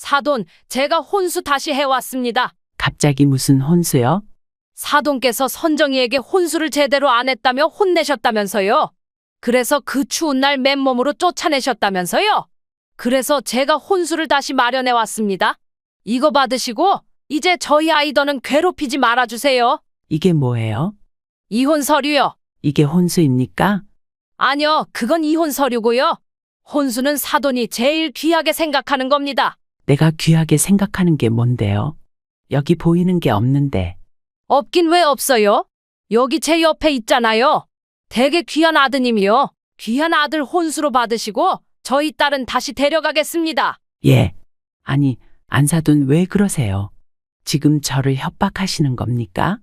사돈, 제가 혼수 다시 해왔습니다. 갑자기 무슨 혼수요? 사돈께서 선정이에게 혼수를 제대로 안 했다며 혼내셨다면서요. 그래서 그 추운 날 맨몸으로 쫓아내셨다면서요. 그래서 제가 혼수를 다시 마련해 왔습니다. 이거 받으시고 이제 저희 아이더는 괴롭히지 말아주세요. 이게 뭐예요? 이혼 서류요. 이게 혼수입니까? 아니요, 그건 이혼 서류고요. 혼수는 사돈이 제일 귀하게 생각하는 겁니다. 내가 귀하게 생각하는 게 뭔데요? 여기 보이는 게 없는데. 없긴 왜 없어요? 여기 제 옆에 있잖아요. 되게 귀한 아드님이요. 귀한 아들 혼수로 받으시고 저희 딸은 다시 데려가겠습니다. 예. 아니, 안사돈 왜 그러세요? 지금 저를 협박하시는 겁니까?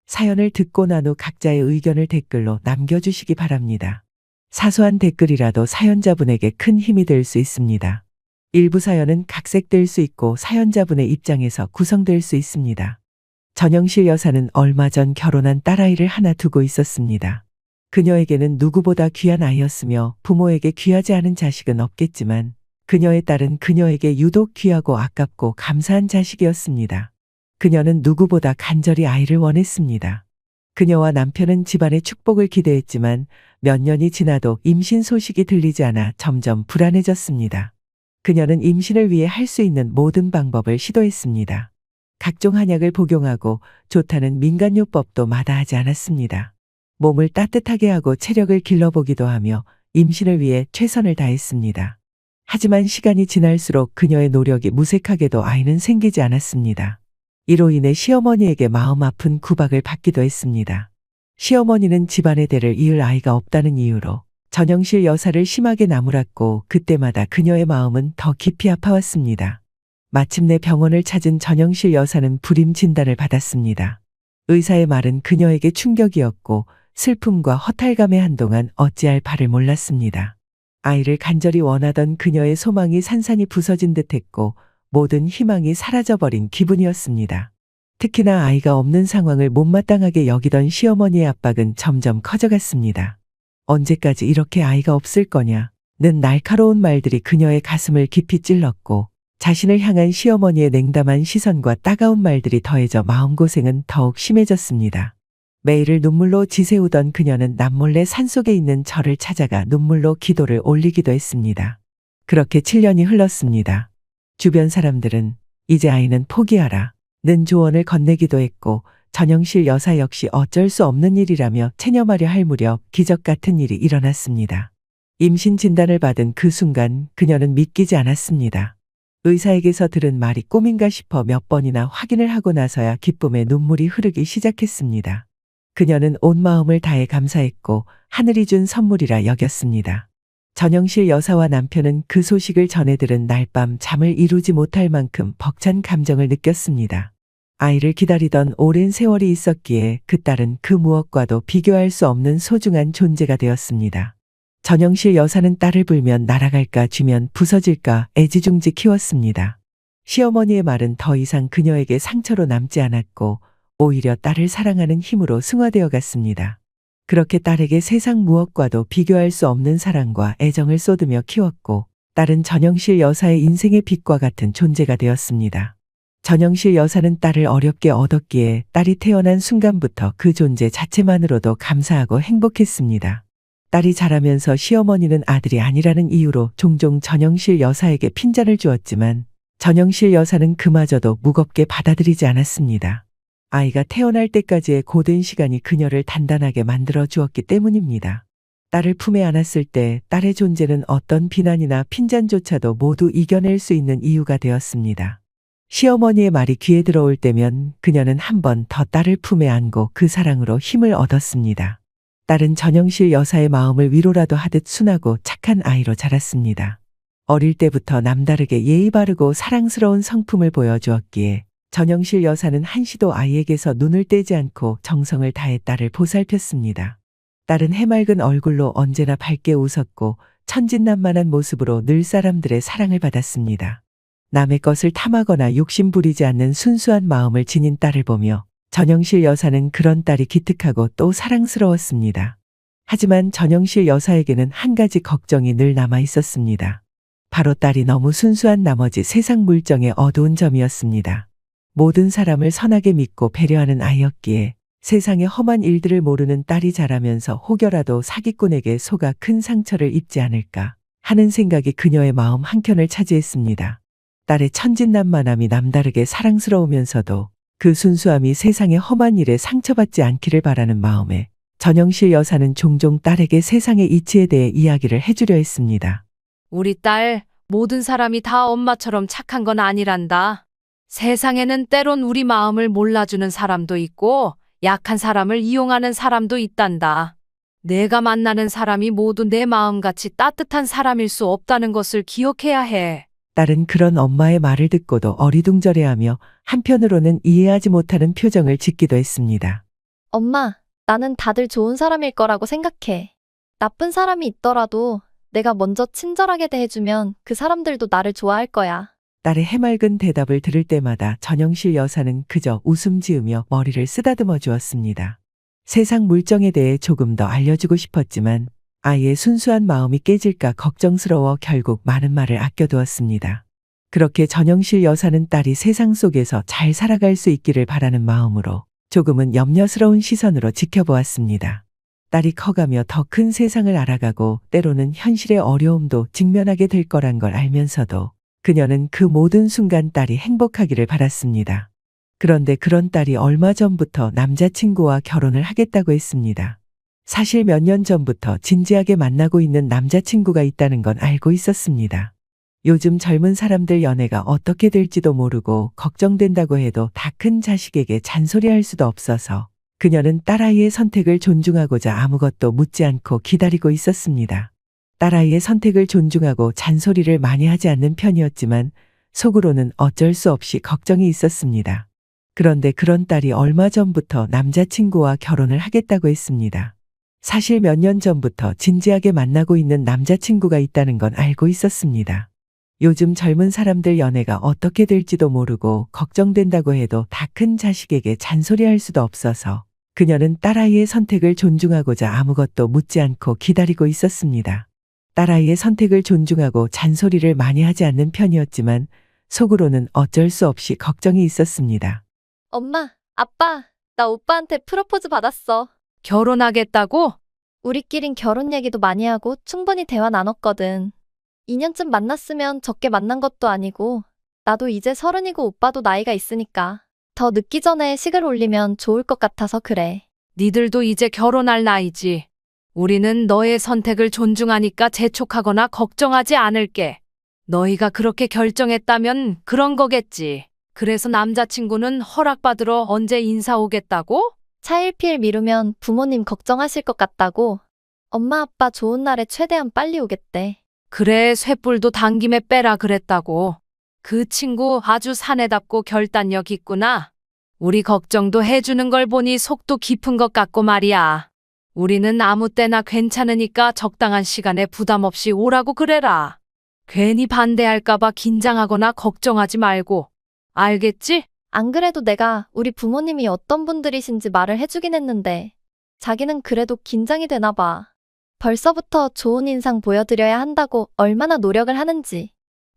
사연을 듣고 난 후 각자의 의견을 댓글로 남겨주시기 바랍니다. 사소한 댓글이라도 사연자분에게 큰 힘이 될 수 있습니다. 일부 사연은 각색될 수 있고 사연자분의 입장에서 구성될 수 있습니다. 전영실 여사는 얼마 전 결혼한 딸아이를 하나 두고 있었습니다. 그녀에게는 누구보다 귀한 아이였으며 부모에게 귀하지 않은 자식은 없겠지만 그녀의 딸은 그녀에게 유독 귀하고 아깝고 감사한 자식이었습니다. 그녀는 누구보다 간절히 아이를 원했습니다. 그녀와 남편은 집안의 축복을 기대했지만 몇 년이 지나도 임신 소식이 들리지 않아 점점 불안해졌습니다. 그녀는 임신을 위해 할 수 있는 모든 방법을 시도했습니다. 각종 한약을 복용하고 좋다는 민간요법도 마다하지 않았습니다. 몸을 따뜻하게 하고 체력을 길러보기도 하며 임신을 위해 최선을 다했습니다. 하지만 시간이 지날수록 그녀의 노력이 무색하게도 아이는 생기지 않았습니다. 이로 인해 시어머니에게 마음 아픈 구박을 받기도 했습니다. 시어머니는 집안의 대를 이을 아이가 없다는 이유로 전영실 여사를 심하게 나무랐고 그때마다 그녀의 마음은 더 깊이 아파왔습니다. 마침내 병원을 찾은 전영실 여사는 불임 진단을 받았습니다. 의사의 말은 그녀에게 충격이었고 슬픔과 허탈감에 한동안 어찌할 바를 몰랐습니다. 아이를 간절히 원하던 그녀의 소망이 산산이 부서진 듯했고 모든 희망이 사라져버린 기분이었습니다. 특히나 아이가 없는 상황을 못마땅하게 여기던 시어머니의 압박은 점점 커져갔습니다. 언제까지 이렇게 아이가 없을 거냐는 날카로운 말들이 그녀의 가슴을 깊이 찔렀고 자신을 향한 시어머니의 냉담한 시선과 따가운 말들이 더해져 마음고생은 더욱 심해졌습니다. 매일을 눈물로 지새우던 그녀는 남몰래 산속에 있는 절을 찾아가 눈물로 기도를 올리기도 했습니다. 그렇게 7년이 흘렀습니다. 주변 사람들은 이제 아이는 포기하라 는 조언을 건네기도 했고 전영실 여사 역시 어쩔 수 없는 일이라며 체념하려 할 무렵 기적 같은 일이 일어났습니다. 임신 진단을 받은 그 순간 그녀는 믿기지 않았습니다. 의사에게서 들은 말이 꿈인가 싶어 몇 번이나 확인을 하고 나서야 기쁨의 눈물이 흐르기 시작했습니다. 그녀는 온 마음을 다해 감사했고 하늘이 준 선물이라 여겼습니다. 전영실 여사와 남편은 그 소식을 전해 들은 날 밤 잠을 이루지 못할 만큼 벅찬 감정을 느꼈습니다. 아이를 기다리던 오랜 세월이 있었기에 그 딸은 그 무엇과도 비교할 수 없는 소중한 존재가 되었습니다. 전영실 여사는 딸을 불면 날아갈까 쥐면 부서질까 애지중지 키웠습니다. 시어머니의 말은 더 이상 그녀에게 상처로 남지 않았고 오히려 딸을 사랑하는 힘으로 승화되어 갔습니다. 그렇게 딸에게 세상 무엇과도 비교할 수 없는 사랑과 애정을 쏟으며 키웠고 딸은 전영실 여사의 인생의 빛과 같은 존재가 되었습니다. 전영실 여사는 딸을 어렵게 얻었기에 딸이 태어난 순간부터 그 존재 자체만으로도 감사하고 행복했습니다. 딸이 자라면서 시어머니는 아들이 아니라는 이유로 종종 전영실 여사에게 핀잔을 주었지만 전영실 여사는 그마저도 무겁게 받아들이지 않았습니다. 아이가 태어날 때까지의 고된 시간이 그녀를 단단하게 만들어 주었기 때문입니다. 딸을 품에 안았을 때 딸의 존재는 어떤 비난이나 핀잔조차도 모두 이겨낼 수 있는 이유가 되었습니다. 시어머니의 말이 귀에 들어올 때면 그녀는 한 번 더 딸을 품에 안고 그 사랑으로 힘을 얻었습니다. 딸은 전영실 여사의 마음을 위로라도 하듯 순하고 착한 아이로 자랐습니다. 어릴 때부터 남다르게 예의 바르고 사랑스러운 성품을 보여주었기에 전영실 여사는 한시도 아이에게서 눈을 떼지 않고 정성을 다해 딸을 보살폈습니다. 딸은 해맑은 얼굴로 언제나 밝게 웃었고 천진난만한 모습으로 늘 사람들의 사랑을 받았습니다. 남의 것을 탐하거나 욕심 부리지 않는 순수한 마음을 지닌 딸을 보며 전영실 여사는 그런 딸이 기특하고 또 사랑스러웠습니다. 하지만 전영실 여사에게는 한 가지 걱정이 늘 남아 있었습니다. 바로 딸이 너무 순수한 나머지 세상 물정의 어두운 점이었습니다. 모든 사람을 선하게 믿고 배려하는 아이였기에 세상의 험한 일들을 모르는 딸이 자라면서 혹여라도 사기꾼에게 속아 큰 상처를 입지 않을까 하는 생각이 그녀의 마음 한켠을 차지했습니다. 딸의 천진난만함이 남다르게 사랑스러우면서도 그 순수함이 세상의 험한 일에 상처받지 않기를 바라는 마음에 전영실 여사는 종종 딸에게 세상의 이치에 대해 이야기를 해주려 했습니다. 우리 딸, 모든 사람이 다 엄마처럼 착한 건 아니란다. 세상에는 때론 우리 마음을 몰라주는 사람도 있고 약한 사람을 이용하는 사람도 있단다. 내가 만나는 사람이 모두 내 마음같이 따뜻한 사람일 수 없다는 것을 기억해야 해. 딸은 그런 엄마의 말을 듣고도 어리둥절해하며 한편으로는 이해하지 못하는 표정을 짓기도 했습니다. 엄마, 나는 다들 좋은 사람일 거라고 생각해. 나쁜 사람이 있더라도 내가 먼저 친절하게 대해주면 그 사람들도 나를 좋아할 거야. 딸의 해맑은 대답을 들을 때마다 전영실 여사는 그저 웃음 지으며 머리를 쓰다듬어 주었습니다. 세상 물정에 대해 조금 더 알려주고 싶었지만 아이의 순수한 마음이 깨질까 걱정스러워 결국 많은 말을 아껴두었습니다. 그렇게 전영실 여사는 딸이 세상 속에서 잘 살아갈 수 있기를 바라는 마음으로 조금은 염려스러운 시선으로 지켜보았습니다. 딸이 커가며 더 큰 세상을 알아가고 때로는 현실의 어려움도 직면하게 될 거란 걸 알면서도 그녀는 그 모든 순간 딸이 행복하기를 바랐습니다. 그런데 그런 딸이 얼마 전부터 남자친구와 결혼을 하겠다고 했습니다. 사실 몇 년 전부터 진지하게 만나고 있는 남자친구가 있다는 건 알고 있었습니다. 요즘 젊은 사람들 연애가 어떻게 될지도 모르고 걱정된다고 해도 다 큰 자식에게 잔소리할 수도 없어서 그녀는 딸아이의 선택을 존중하고자 아무것도 묻지 않고 기다리고 있었습니다. 딸아이의 선택을 존중하고 잔소리를 많이 하지 않는 편이었지만 속으로는 어쩔 수 없이 걱정이 있었습니다. 그런데 그런 딸이 얼마 전부터 남자친구와 결혼을 하겠다고 했습니다. 사실 몇 년 전부터 진지하게 만나고 있는 남자친구가 있다는 건 알고 있었습니다. 요즘 젊은 사람들 연애가 어떻게 될지도 모르고 걱정된다고 해도 다 큰 자식에게 잔소리할 수도 없어서 그녀는 딸아이의 선택을 존중하고자 아무것도 묻지 않고 기다리고 있었습니다. 딸아이의 선택을 존중하고 잔소리를 많이 하지 않는 편이었지만 속으로는 어쩔 수 없이 걱정이 있었습니다. 엄마, 아빠, 나 오빠한테 프로포즈 받았어. 결혼하겠다고? 우리끼린 결혼 얘기도 많이 하고 충분히 대화 나눴거든. 2년쯤 만났으면 적게 만난 것도 아니고 나도 이제 30이고 오빠도 나이가 있으니까 더 늦기 전에 식을 올리면 좋을 것 같아서 그래. 니들도 이제 결혼할 나이지. 우리는 너의 선택을 존중하니까 재촉하거나 걱정하지 않을게. 너희가 그렇게 결정했다면 그런 거겠지. 그래서 남자친구는 허락받으러 언제 인사 오겠다고? 차일피일 미루면 부모님 걱정하실 것 같다고. 엄마 아빠 좋은 날에 최대한 빨리 오겠대. 그래, 쇳불도 당김에 빼라 그랬다고. 그 친구 아주 사내답고 결단력 있구나. 우리 걱정도 해주는 걸 보니 속도 깊은 것 같고 말이야. 우리는 아무 때나 괜찮으니까 적당한 시간에 부담 없이 오라고 그래라. 괜히 반대할까봐 긴장하거나 걱정하지 말고. 알겠지? 안 그래도 내가 우리 부모님이 어떤 분들이신지 말을 해주긴 했는데 자기는 그래도 긴장이 되나 봐. 벌써부터 좋은 인상 보여드려야 한다고 얼마나 노력을 하는지.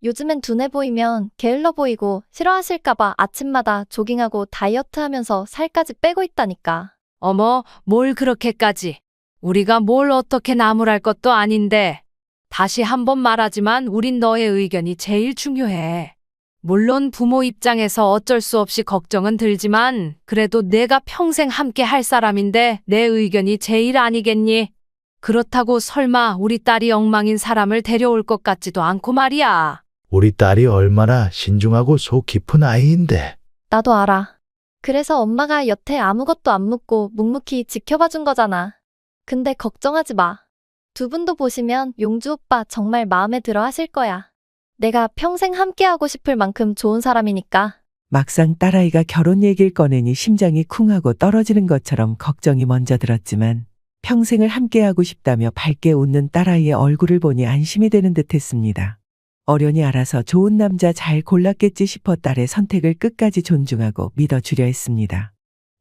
요즘엔 둔해 보이면 게을러 보이고 싫어하실까봐 아침마다 조깅하고 다이어트 하면서 살까지 빼고 있다니까. 어머, 뭘 그렇게까지. 우리가 뭘 어떻게 나무랄 것도 아닌데. 다시 한번 말하지만 우린 너의 의견이 제일 중요해. 물론 부모 입장에서 어쩔 수 없이 걱정은 들지만 그래도 내가 평생 함께 할 사람인데 내 의견이 제일 아니겠니? 그렇다고 설마 우리 딸이 엉망인 사람을 데려올 것 같지도 않고 말이야. 우리 딸이 얼마나 신중하고 속 깊은 아이인데. 나도 알아. 그래서 엄마가 여태 아무것도 안 묻고 묵묵히 지켜봐 준 거잖아. 근데 걱정하지 마. 두 분도 보시면 용주 오빠 정말 마음에 들어 하실 거야. 내가 평생 함께하고 싶을 만큼 좋은 사람이니까. 막상 딸아이가 결혼 얘기를 꺼내니 심장이 쿵하고 떨어지는 것처럼 걱정이 먼저 들었지만 평생을 함께하고 싶다며 밝게 웃는 딸아이의 얼굴을 보니 안심이 되는 듯 했습니다. 어련히 알아서 좋은 남자 잘 골랐겠지 싶어 딸의 선택을 끝까지 존중하고 믿어주려 했습니다.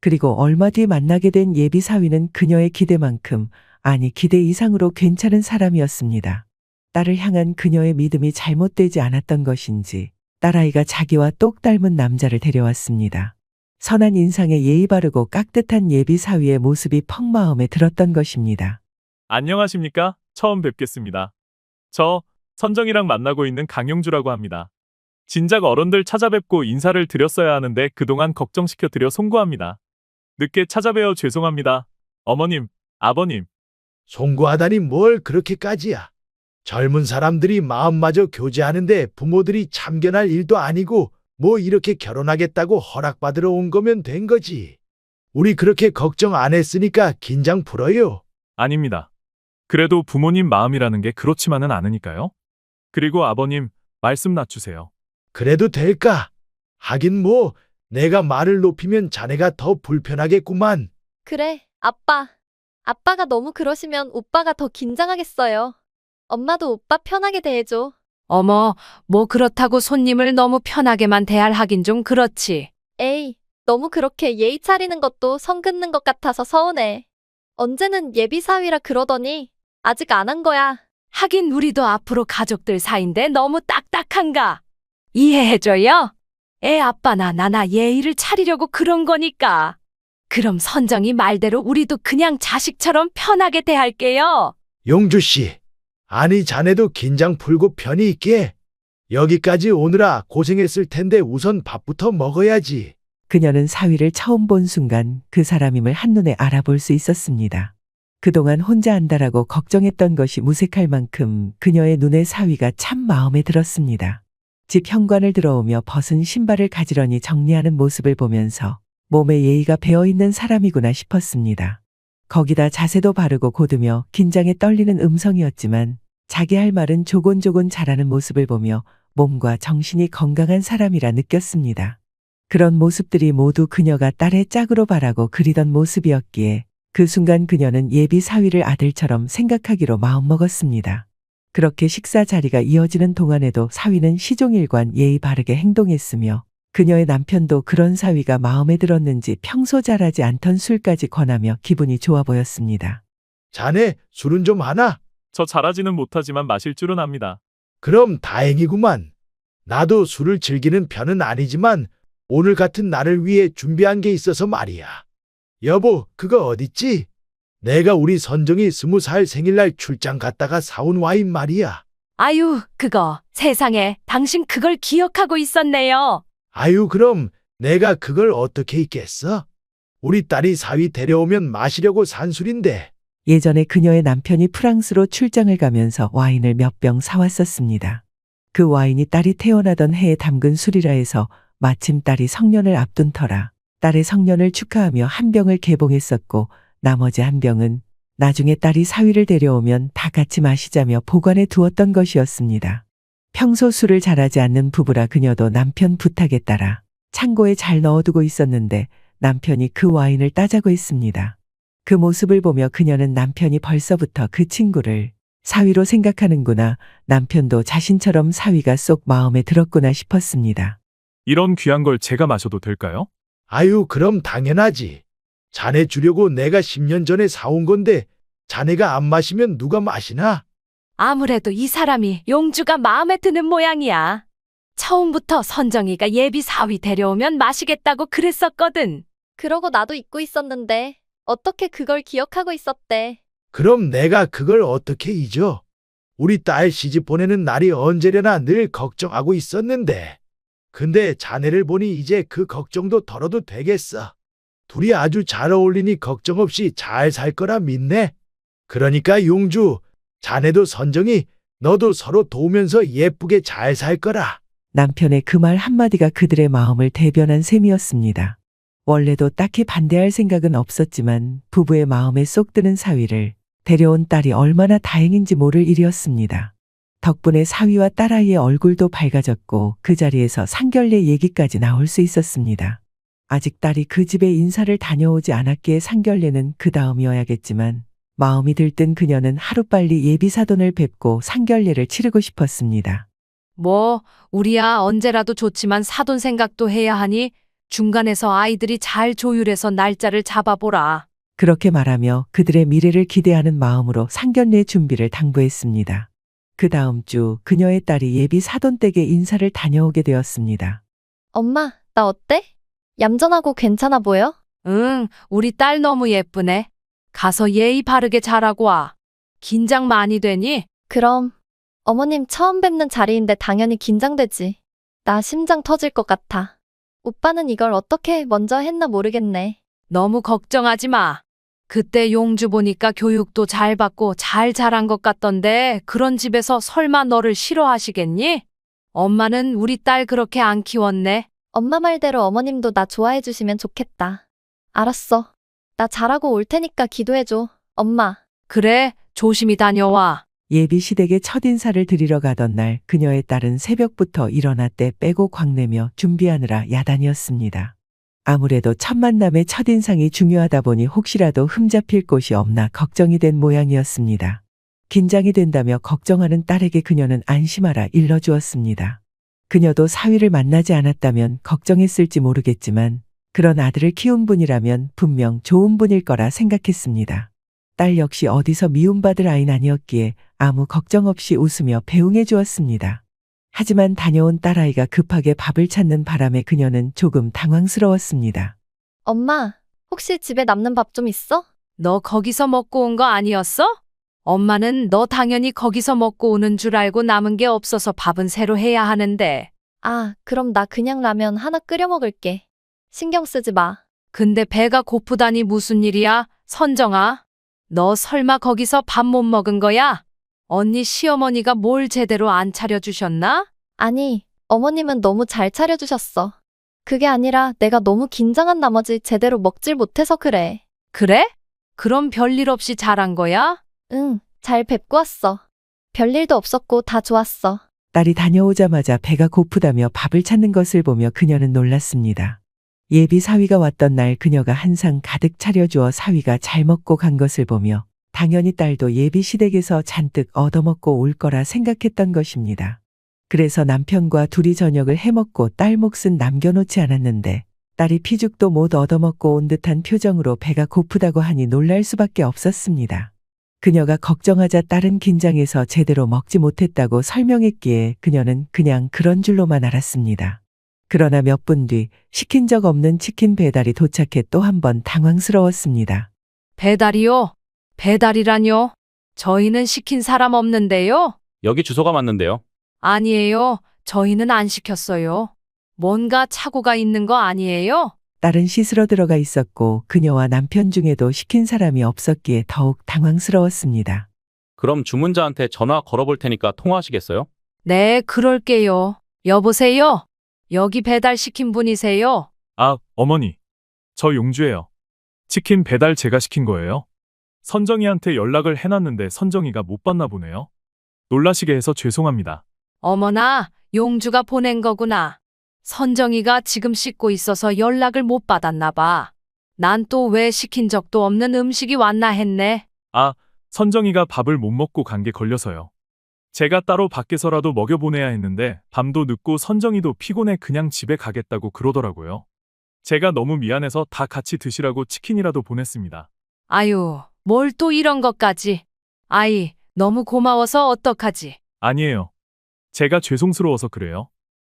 그리고 얼마 뒤 만나게 된 예비 사위는 그녀의 기대만큼, 아니 기대 이상으로 괜찮은 사람이었습니다. 딸을 향한 그녀의 믿음이 잘못되지 않았던 것인지 딸아이가 자기와 똑 닮은 남자를 데려왔습니다. 선한 인상에 예의 바르고 깍듯한 예비 사위의 모습이 퍽 마음에 들었던 것입니다. 안녕하십니까? 처음 뵙겠습니다. 저 선정이랑 만나고 있는 강용주라고 합니다. 진작 어른들 찾아뵙고 인사를 드렸어야 하는데 그동안 걱정시켜 드려 송구합니다. 늦게 찾아뵈어 죄송합니다. 어머님, 아버님. 송구하다니 뭘 그렇게까지야. 젊은 사람들이 마음마저 교제하는데 부모들이 참견할 일도 아니고 뭐 이렇게 결혼하겠다고 허락받으러 온 거면 된 거지. 우리 그렇게 걱정 안 했으니까 긴장 풀어요. 아닙니다. 그래도 부모님 마음이라는 게 그렇지만은 않으니까요. 그리고 아버님, 말씀 낮추세요. 그래도 될까? 하긴 뭐 내가 말을 높이면 자네가 더 불편하겠구만. 그래, 아빠. 아빠가 너무 그러시면 오빠가 더 긴장하겠어요. 엄마도 오빠 편하게 대해줘. 어머, 뭐 그렇다고 손님을 너무 편하게만 대할하긴 좀 그렇지. 에이, 너무 그렇게 예의 차리는 것도 선 긋는 것 같아서 서운해. 언제는 예비 사위라 그러더니 아직 안 한 거야. 하긴 우리도 앞으로 가족들 사이인데 너무 딱딱한가? 이해해줘요? 애 아빠나 나나 예의를 차리려고 그런 거니까. 그럼 선정이 말대로 우리도 그냥 자식처럼 편하게 대할게요. 용주 씨, 아니 자네도 긴장 풀고 편히 있게. 여기까지 오느라 고생했을 텐데 우선 밥부터 먹어야지. 그녀는 사위를 처음 본 순간 그 사람임을 한눈에 알아볼 수 있었습니다. 그동안 혼자 한다라고 걱정했던 것이 무색할 만큼 그녀의 눈에 사위가 참 마음에 들었습니다. 집 현관을 들어오며 벗은 신발을 가지런히 정리하는 모습을 보면서 몸에 예의가 배어있는 사람이구나 싶었습니다. 거기다 자세도 바르고 곧으며 긴장에 떨리는 음성이었지만 자기 할 말은 조곤조곤 잘하는 모습을 보며 몸과 정신이 건강한 사람이라 느꼈습니다. 그런 모습들이 모두 그녀가 딸의 짝으로 바라고 그리던 모습이었기에 그 순간 그녀는 예비 사위를 아들처럼 생각하기로 마음먹었습니다. 그렇게 식사 자리가 이어지는 동안에도 사위는 시종일관 예의 바르게 행동했으며 그녀의 남편도 그런 사위가 마음에 들었는지 평소 잘하지 않던 술까지 권하며 기분이 좋아 보였습니다. 자네 술은 좀 하나? 저 잘하지는 못하지만 마실 줄은 압니다. 그럼 다행이구만. 나도 술을 즐기는 편은 아니지만 오늘 같은 날을 위해 준비한 게 있어서 말이야. 여보, 그거 어딨지? 내가 우리 선정이 20살 생일날 출장 갔다가 사온 와인 말이야. 아유, 그거 세상에 당신 그걸 기억하고 있었네요. 아유, 그럼 내가 그걸 어떻게 잊겠어? 우리 딸이 사위 데려오면 마시려고 산 술인데. 예전에 그녀의 남편이 프랑스로 출장을 가면서 와인을 몇 병 사왔었습니다. 그 와인이 딸이 태어나던 해에 담근 술이라 해서 마침 딸이 성년을 앞둔 터라 딸의 성년을 축하하며 한 병을 개봉했었고 나머지 한 병은 나중에 딸이 사위를 데려오면 다 같이 마시자며 보관해 두었던 것이었습니다. 평소 술을 잘하지 않는 부부라 그녀도 남편 부탁에 따라 창고에 잘 넣어두고 있었는데 남편이 그 와인을 따자고 했습니다. 그 모습을 보며 그녀는 남편이 벌써부터 그 친구를 사위로 생각하는구나, 남편도 자신처럼 사위가 쏙 마음에 들었구나 싶었습니다. 이런 귀한 걸 제가 마셔도 될까요? 아유, 그럼 당연하지. 자네 주려고 내가 10년 전에 사온 건데 자네가 안 마시면 누가 마시나? 아무래도 이 사람이 용주가 마음에 드는 모양이야. 처음부터 선정이가 예비 사위 데려오면 마시겠다고 그랬었거든. 그러고 나도 잊고 있었는데 어떻게 그걸 기억하고 있었대. 그럼 내가 그걸 어떻게 잊어? 우리 딸 시집 보내는 날이 언제려나 늘 걱정하고 있었는데. 근데 자네를 보니 이제 그 걱정도 덜어도 되겠어. 둘이 아주 잘 어울리니 걱정 없이 잘 살 거라 믿네. 그러니까 용주, 자네도 선정이, 너도 서로 도우면서 예쁘게 잘 살 거라. 남편의 그 말 한마디가 그들의 마음을 대변한 셈이었습니다. 원래도 딱히 반대할 생각은 없었지만 부부의 마음에 쏙 드는 사위를 데려온 딸이 얼마나 다행인지 모를 일이었습니다. 덕분에 사위와 딸아이의 얼굴도 밝아졌고 그 자리에서 상견례 얘기까지 나올 수 있었습니다. 아직 딸이 그 집에 인사를 다녀오지 않았기에 상견례는 그 다음이어야겠지만 마음이 들뜬 그녀는 하루빨리 예비 사돈을 뵙고 상견례를 치르고 싶었습니다. 뭐, 우리야 언제라도 좋지만 사돈 생각도 해야 하니 중간에서 아이들이 잘 조율해서 날짜를 잡아보라. 그렇게 말하며 그들의 미래를 기대하는 마음으로 상견례 준비를 당부했습니다. 그 다음 주 그녀의 딸이 예비 사돈댁에 인사를 다녀오게 되었습니다. 엄마, 나 어때? 얌전하고 괜찮아 보여? 응, 우리 딸 너무 예쁘네. 가서 예의 바르게 잘하고 와. 긴장 많이 되니? 그럼. 어머님 처음 뵙는 자리인데 당연히 긴장되지. 나 심장 터질 것 같아. 오빠는 이걸 어떻게 먼저 했나 모르겠네. 너무 걱정하지 마. 그때 용주 보니까 교육도 잘 받고 잘 자란 것 같던데 그런 집에서 설마 너를 싫어하시겠니? 엄마는 우리 딸 그렇게 안 키웠네. 엄마 말대로 어머님도 나 좋아해 주시면 좋겠다. 알았어. 나 잘하고 올 테니까 기도해줘. 엄마. 그래, 조심히 다녀와. 예비 시댁에 첫인사를 드리러 가던 날 그녀의 딸은 새벽부터 일어나 때 빼고 광내며 준비하느라 야단이었습니다. 아무래도 첫 만남의 첫인상이 중요하다 보니 혹시라도 흠잡힐 곳이 없나 걱정이 된 모양이었습니다. 긴장이 된다며 걱정하는 딸에게 그녀는 안심하라 일러주었습니다. 그녀도 사위를 만나지 않았다면 걱정했을지 모르겠지만 그런 아들을 키운 분이라면 분명 좋은 분일 거라 생각했습니다. 딸 역시 어디서 미움받을 아이는 아니었기에 아무 걱정 없이 웃으며 배웅해 주었습니다. 하지만 다녀온 딸아이가 급하게 밥을 찾는 바람에 그녀는 조금 당황스러웠습니다. 엄마, 혹시 집에 남는 밥 좀 있어? 너 거기서 먹고 온 거 아니었어? 엄마는 너 당연히 거기서 먹고 오는 줄 알고 남은 게 없어서 밥은 새로 해야 하는데. 아, 그럼 나 그냥 라면 하나 끓여 먹을게. 신경 쓰지 마. 근데 배가 고프다니 무슨 일이야? 선정아. 너 설마 거기서 밥 못 먹은 거야? 언니 시어머니가 뭘 제대로 안 차려주셨나? 아니, 어머님은 너무 잘 차려주셨어. 그게 아니라 내가 너무 긴장한 나머지 제대로 먹질 못해서 그래. 그래? 그럼 별일 없이 잘한 거야? 응, 잘 뵙고 왔어. 별일도 없었고 다 좋았어. 딸이 다녀오자마자 배가 고프다며 밥을 찾는 것을 보며 그녀는 놀랐습니다. 예비 사위가 왔던 날 그녀가 한 상 가득 차려주어 사위가 잘 먹고 간 것을 보며 당연히 딸도 예비 시댁에서 잔뜩 얻어먹고 올 거라 생각했던 것입니다. 그래서 남편과 둘이 저녁을 해먹고 딸 몫은 남겨놓지 않았는데 딸이 피죽도 못 얻어먹고 온 듯한 표정으로 배가 고프다고 하니 놀랄 수밖에 없었습니다. 그녀가 걱정하자 딸은 긴장해서 제대로 먹지 못했다고 설명했기에 그녀는 그냥 그런 줄로만 알았습니다. 그러나 몇 분 뒤 시킨 적 없는 치킨 배달이 도착해 또 한 번 당황스러웠습니다. 배달이요? 배달이라뇨? 저희는 시킨 사람 없는데요? 여기 주소가 맞는데요. 아니에요. 저희는 안 시켰어요. 뭔가 착오가 있는 거 아니에요? 딸은 씻으러 들어가 있었고 그녀와 남편 중에도 시킨 사람이 없었기에 더욱 당황스러웠습니다. 그럼 주문자한테 전화 걸어볼 테니까 통화하시겠어요? 네, 그럴게요. 여보세요? 여기 배달시킨 분이세요? 아, 어머니. 저 용주예요. 치킨 배달 제가 시킨 거예요. 선정이한테 연락을 해놨는데 선정이가 못 받나 보네요. 놀라시게 해서 죄송합니다. 어머나, 용주가 보낸 거구나. 선정이가 지금 씻고 있어서 연락을 못 받았나 봐. 난 또 왜 시킨 적도 없는 음식이 왔나 했네. 아, 선정이가 밥을 못 먹고 간 게 걸려서요. 제가 따로 밖에서라도 먹여보내야 했는데 밤도 늦고 선정이도 피곤해 그냥 집에 가겠다고 그러더라고요. 제가 너무 미안해서 다 같이 드시라고 치킨이라도 보냈습니다. 아유, 뭘 또 이런 것까지. 아이, 너무 고마워서 어떡하지? 아니에요. 제가 죄송스러워서 그래요.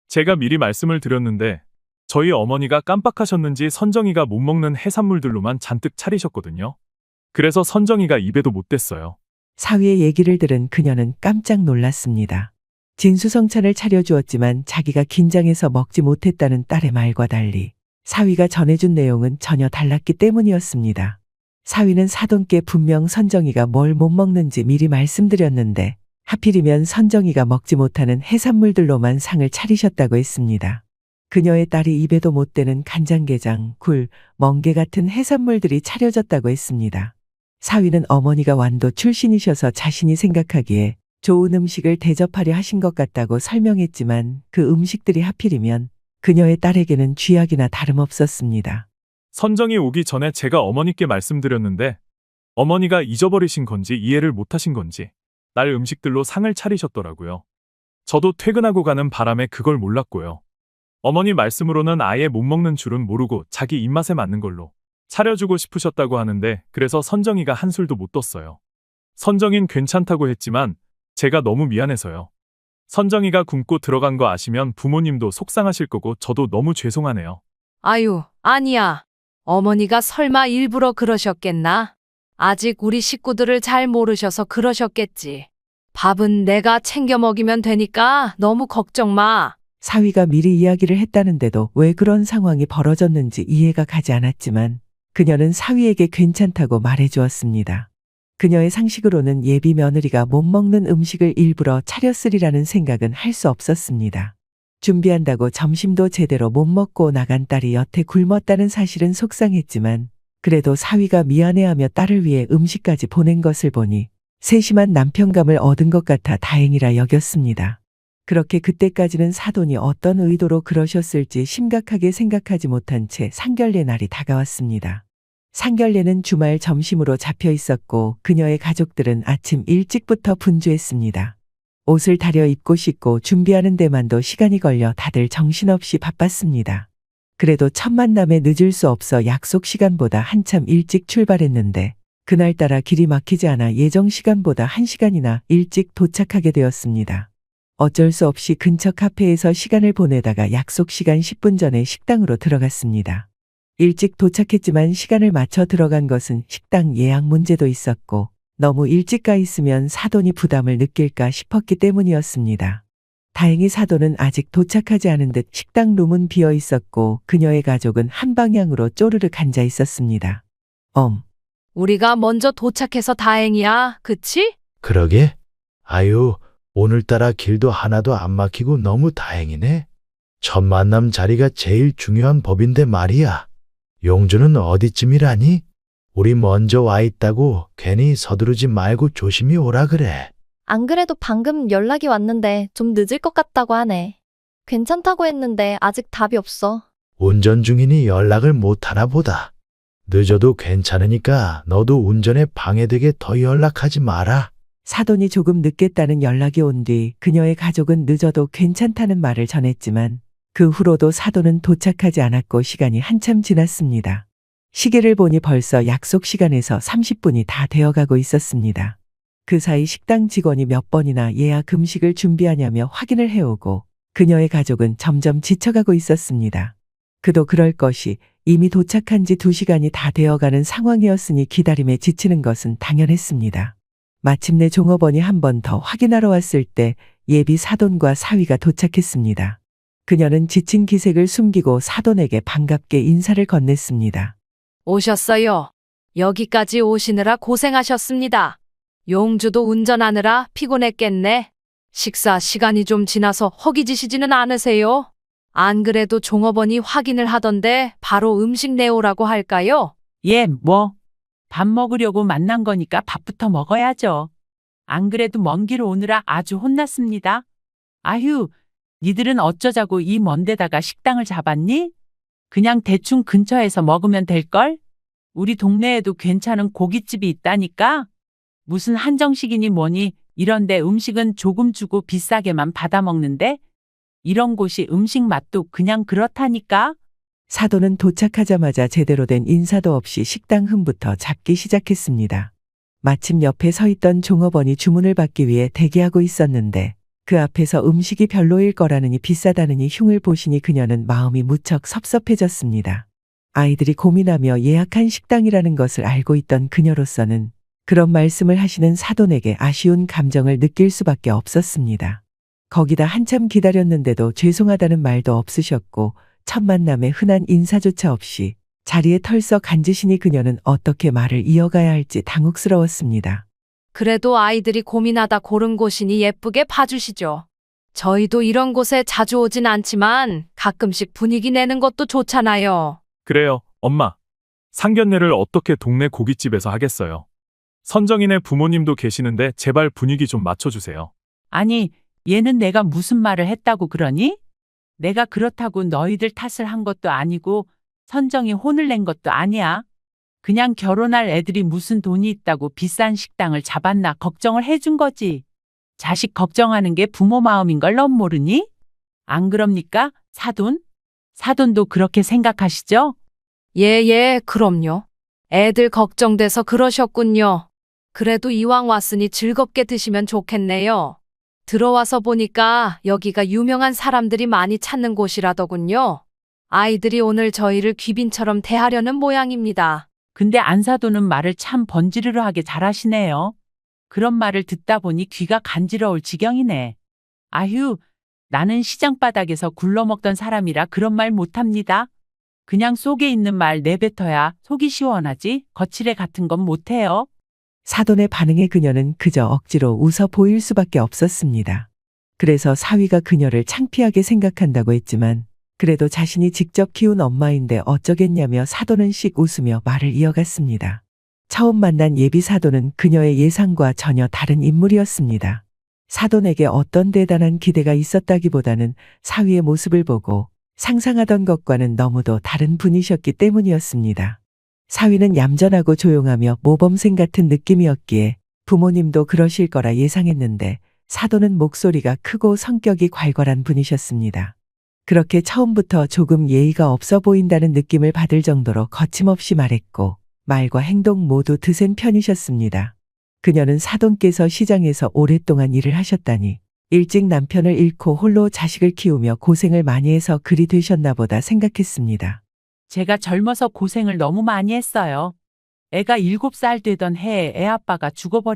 제가 미리 말씀을 드렸는데 저희 어머니가 깜빡하셨는지 선정이가 못 먹는 해산물들로만 잔뜩 차리셨거든요. 그래서 선정이가 입에도 못 댔어요. 사위의 얘기를 들은 그녀는 깜짝 놀랐습니다. 진수성찬을 차려주었지만 자기가 긴장해서 먹지 못했다는 딸의 말과 달리 사위가 전해준 내용은 전혀 달랐기 때문이었습니다. 사위는 사돈께 분명 선정이가 뭘 못 먹는지 미리 말씀드렸는데 하필이면 선정이가 먹지 못하는 해산물들로만 상을 차리셨다고 했습니다. 그녀의 딸이 입에도 못 대는 간장게장, 굴, 멍게 같은 해산물들이 차려졌다고 했습니다. 사위는 어머니가 완도 출신이셔서 자신이 생각하기에 좋은 음식을 대접하려 하신 것 같다고 설명했지만 그 음식들이 하필이면 그녀의 딸에게는 쥐약이나 다름없었습니다. 선정이 오기 전에 제가 어머니께 말씀드렸는데 어머니가 잊어버리신 건지 이해를 못하신 건지 날 음식들로 상을 차리셨더라고요. 저도 퇴근하고 가는 바람에 그걸 몰랐고요. 어머니 말씀으로는 아예 못 먹는 줄은 모르고 자기 입맛에 맞는 걸로 차려주고 싶으셨다고 하는데 그래서 선정이가 한술도 못 뒀어요. 선정인 괜찮다고 했지만 제가 너무 미안해서요. 선정이가 굶고 들어간 거 아시면 부모님도 속상하실 거고 저도 너무 죄송하네요. 아유, 아니야. 어머니가 설마 일부러 그러셨겠나? 아직 우리 식구들을 잘 모르셔서 그러셨겠지. 밥은 내가 챙겨 먹이면 되니까 너무 걱정 마. 사위가 미리 이야기를 했다는데도 왜 그런 상황이 벌어졌는지 이해가 가지 않았지만 그녀는 사위에게 괜찮다고 말해주었습니다. 그녀의 상식으로는 예비 며느리가 못 먹는 음식을 일부러 차렸으리라는 생각은 할 수 없었습니다. 준비한다고 점심도 제대로 못 먹고 나간 딸이 여태 굶었다는 사실은 속상했지만 그래도 사위가 미안해하며 딸을 위해 음식까지 보낸 것을 보니 세심한 남편감을 얻은 것 같아 다행이라 여겼습니다. 그렇게 그때까지는 사돈이 어떤 의도로 그러셨을지 심각하게 생각하지 못한 채 상견례 날이 다가왔습니다. 상견례는 주말 점심으로 잡혀 있었고 그녀의 가족들은 아침 일찍부터 분주했습니다. 옷을 다려 입고 씻고 준비하는 데만도 시간이 걸려 다들 정신없이 바빴습니다. 그래도 첫 만남에 늦을 수 없어 약속 시간보다 한참 일찍 출발했는데 그날따라 길이 막히지 않아 예정 시간보다 1시간이나 일찍 도착하게 되었습니다. 어쩔 수 없이 근처 카페에서 시간을 보내다가 약속 시간 10분 전에 식당으로 들어갔습니다. 일찍 도착했지만 시간을 맞춰 들어간 것은 식당 예약 문제도 있었고 너무 일찍 가 있으면 사돈이 부담을 느낄까 싶었기 때문이었습니다. 다행히 사돈은 아직 도착하지 않은 듯 식당 룸은 비어 있었고 그녀의 가족은 한 방향으로 쪼르륵 앉아 있었습니다. 우리가 먼저 도착해서 다행이야, 그치? 그러게? 아유, 오늘따라 길도 하나도 안 막히고 너무 다행이네. 첫 만남 자리가 제일 중요한 법인데 말이야. 용주는 어디쯤이라니? 우리 먼저 와 있다고 괜히 서두르지 말고 조심히 오라 그래. 안 그래도 방금 연락이 왔는데 좀 늦을 것 같다고 하네. 괜찮다고 했는데 아직 답이 없어. 운전 중이니 연락을 못 하나 보다. 늦어도 괜찮으니까 너도 운전에 방해되게 더 연락하지 마라. 사돈이 조금 늦겠다는 연락이 온 뒤 그녀의 가족은 늦어도 괜찮다는 말을 전했지만 그 후로도 사돈은 도착하지 않았고 시간이 한참 지났습니다. 시계를 보니 벌써 약속 시간에서 30분이 다 되어가고 있었습니다. 그 사이 식당 직원이 몇 번이나 예약 음식을 준비하냐며 확인을 해오고 그녀의 가족은 점점 지쳐가고 있었습니다. 그도 그럴 것이 이미 도착한 지 2시간이 다 되어가는 상황이었으니 기다림에 지치는 것은 당연했습니다. 마침내 종업원이 한 번 더 확인하러 왔을 때 예비 사돈과 사위가 도착했습니다. 그녀는 지친 기색을 숨기고 사돈에게 반갑게 인사를 건넸습니다. 오셨어요. 여기까지 오시느라 고생하셨습니다. 용주도 운전하느라 피곤했겠네. 식사 시간이 좀 지나서 허기지시지는 않으세요? 안 그래도 종업원이 확인을 하던데 바로 음식 내오라고 할까요? 예, 밥 먹으려고 만난 거니까 밥부터 먹어야죠. 안 그래도 먼 길 오느라 아주 혼났습니다. 아휴, 니들은 어쩌자고 이 먼 데다가 식당을 잡았니? 그냥 대충 근처에서 먹으면 될걸? 우리 동네에도 괜찮은 고깃집이 있다니까? 무슨 한정식이니 뭐니 이런데 음식은 조금 주고 비싸게만 받아 먹는데? 이런 곳이 음식 맛도 그냥 그렇다니까? 사돈은 도착하자마자 제대로 된 인사도 없이 식당 흠부터 잡기 시작했습니다. 마침 옆에 서 있던 종업원이 주문을 받기 위해 대기하고 있었는데 그 앞에서 음식이 별로일 거라느니 비싸다느니 흉을 보시니 그녀는 마음이 무척 섭섭해졌습니다. 아이들이 고민하며 예약한 식당이라는 것을 알고 있던 그녀로서는 그런 말씀을 하시는 사돈에게 아쉬운 감정을 느낄 수밖에 없었습니다. 거기다 한참 기다렸는데도 죄송하다는 말도 없으셨고 첫 만남에 흔한 인사조차 없이 자리에 털썩 앉으시니 그녀는 어떻게 말을 이어가야 할지 당혹스러웠습니다. 그래도 아이들이 고민하다 고른 곳이니 예쁘게 봐주시죠. 저희도 이런 곳에 자주 오진 않지만 가끔씩 분위기 내는 것도 좋잖아요. 그래요, 엄마. 상견례를 어떻게 동네 고깃집에서 하겠어요. 선정인의 부모님도 계시는데 제발 분위기 좀 맞춰주세요. 아니, 얘는 내가 무슨 말을 했다고 그러니? 내가 그렇다고 너희들 탓을 한 것도 아니고 선정이 혼을 낸 것도 아니야. 그냥 결혼할 애들이 무슨 돈이 있다고 비싼 식당을 잡았나 걱정을 해준 거지. 자식 걱정하는 게 부모 마음인 걸 넌 모르니? 안 그럽니까? 사돈? 사돈도 그렇게 생각하시죠? 예, 그럼요. 애들 걱정돼서 그러셨군요. 그래도 이왕 왔으니 즐겁게 드시면 좋겠네요. 들어와서 보니까 여기가 유명한 사람들이 많이 찾는 곳이라더군요. 아이들이 오늘 저희를 귀빈처럼 대하려는 모양입니다. 근데 안사돈은 말을 참 번지르르하게 잘하시네요. 그런 말을 듣다 보니 귀가 간지러울 지경이네. 아휴, 나는 시장 바닥에서 굴러먹던 사람이라 그런 말 못합니다. 그냥 속에 있는 말 내뱉어야 속이 시원하지 거칠애 같은 건 못해요. 사돈의 반응에 그녀는 그저 억지로 웃어 보일 수밖에 없었습니다. 그래서 사위가 그녀를 창피하게 생각한다고 했지만 그래도 자신이 직접 키운 엄마인데 어쩌겠냐며 사돈은 씩 웃으며 말을 이어갔습니다. 처음 만난 예비 사돈은 그녀의 예상과 전혀 다른 인물이었습니다. 사돈에게 어떤 대단한 기대가 있었다기보다는 사위의 모습을 보고 상상하던 것과는 너무도 다른 분이셨기 때문이었습니다. 사위는 얌전하고 조용하며 모범생 같은 느낌이었기에 부모님도 그러실 거라 예상했는데 사돈은 목소리가 크고 성격이 괄괄한 분이셨습니다. 그렇게 처음부터 조금 예의가 없어 보인다는 느낌을 받을 정도로 거침없이 말했고 말과 행동 모두 드센 편이셨습니다. 그녀는 사돈께서 시장에서 오랫동안 일을 하셨다니 일찍 남편을 잃고 홀로 자식을 키우며 고생을 많이 해서 그리 되셨나 보다 생각했습니다. 제가 젊어서 고생을 너무 많이 했어요. 애가 7살 되던 해에 애 아빠가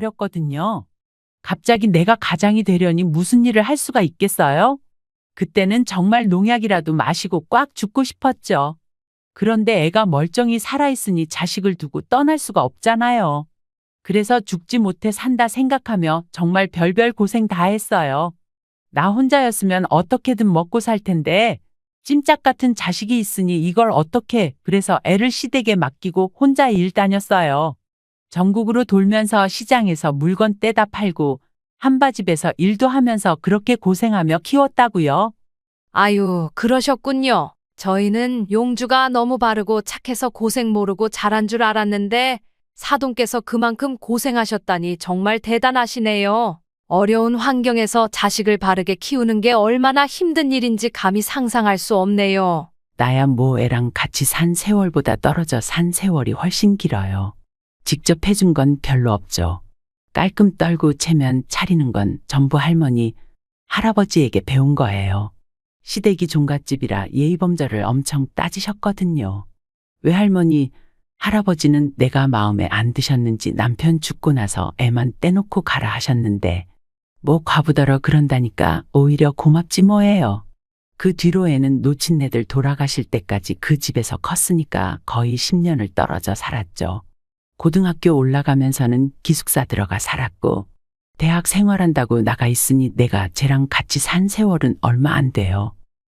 죽어버렸거든요. 갑자기 내가 가장이 되려니 무슨 일을 할 수가 있겠어요? 그때는 정말 농약이라도 마시고 꽉 죽고 싶었죠. 그런데 애가 멀쩡히 살아있으니 자식을 두고 떠날 수가 없잖아요. 그래서 죽지 못해 산다 생각하며 정말 별별 고생 다 했어요. 나 혼자였으면 어떻게든 먹고 살 텐데 찜짝 같은 자식이 있으니 이걸 어떻게 그래서 애를 시댁에 맡기고 혼자 일 다녔어요. 전국으로 돌면서 시장에서 물건 떼다 팔고 한바집에서 일도 하면서 그렇게 고생하며 키웠다고요. 아유, 그러셨군요. 저희는 용주가 너무 바르고 착해서 고생 모르고 잘한 줄 알았는데 사돈께서 그만큼 고생하셨다니 정말 대단하시네요. 어려운 환경에서 자식을 바르게 키우는 게 얼마나 힘든 일인지 감히 상상할 수 없네요. 나야 뭐 애랑 같이 산 세월보다 떨어져 산 세월이 훨씬 길어요. 직접 해준 건 별로 없죠. 깔끔 떨고 체면 차리는 건 전부 할머니, 할아버지에게 배운 거예요. 시댁이 종갓집이라 예의범절을 엄청 따지셨거든요. 외할머니, 할아버지는 내가 마음에 안 드셨는지 남편 죽고 나서 애만 떼놓고 가라 하셨는데 뭐 과부더러 그런다니까 오히려 고맙지 뭐예요. 그 뒤로 애는 노친네들 돌아가실 때까지 그 집에서 컸으니까 거의 10년을 떨어져 살았죠. 고등학교 올라가면서는 기숙사 들어가 살았고 대학 생활한다고 나가 있으니 내가 쟤랑 같이 산 세월은 얼마 안 돼요.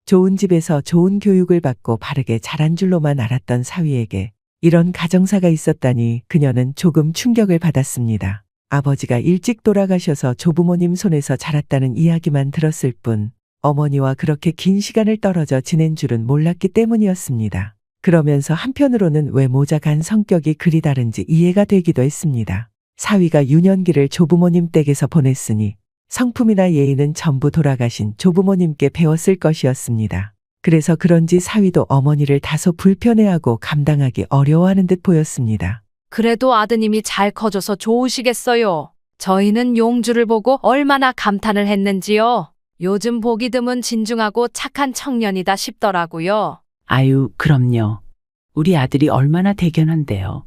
좋은 집에서 좋은 교육을 받고 바르게 자란 줄로만 알았던 사위에게 이런 가정사가 있었다니 그녀는 조금 충격을 받았습니다. 아버지가 일찍 돌아가셔서 조부모님 손에서 자랐다는 이야기만 들었을 뿐 어머니와 그렇게 긴 시간을 떨어져 지낸 줄은 몰랐기 때문이었습니다. 그러면서 한편으로는 왜 모자간 성격이 그리 다른지 이해가 되기도 했습니다. 사위가 유년기를 조부모님 댁에서 보냈으니 성품이나 예의는 전부 돌아가신 조부모님께 배웠을 것이었습니다. 그래서 그런지 사위도 어머니를 다소 불편해하고 감당하기 어려워하는 듯 보였습니다. 그래도 아드님이 잘 커져서 좋으시겠어요. 저희는 용주를 보고 얼마나 감탄을 했는지요. 요즘 보기 드문 진중하고 착한 청년이다 싶더라고요. 아유, 그럼요. 우리 아들이 얼마나 대견한데요.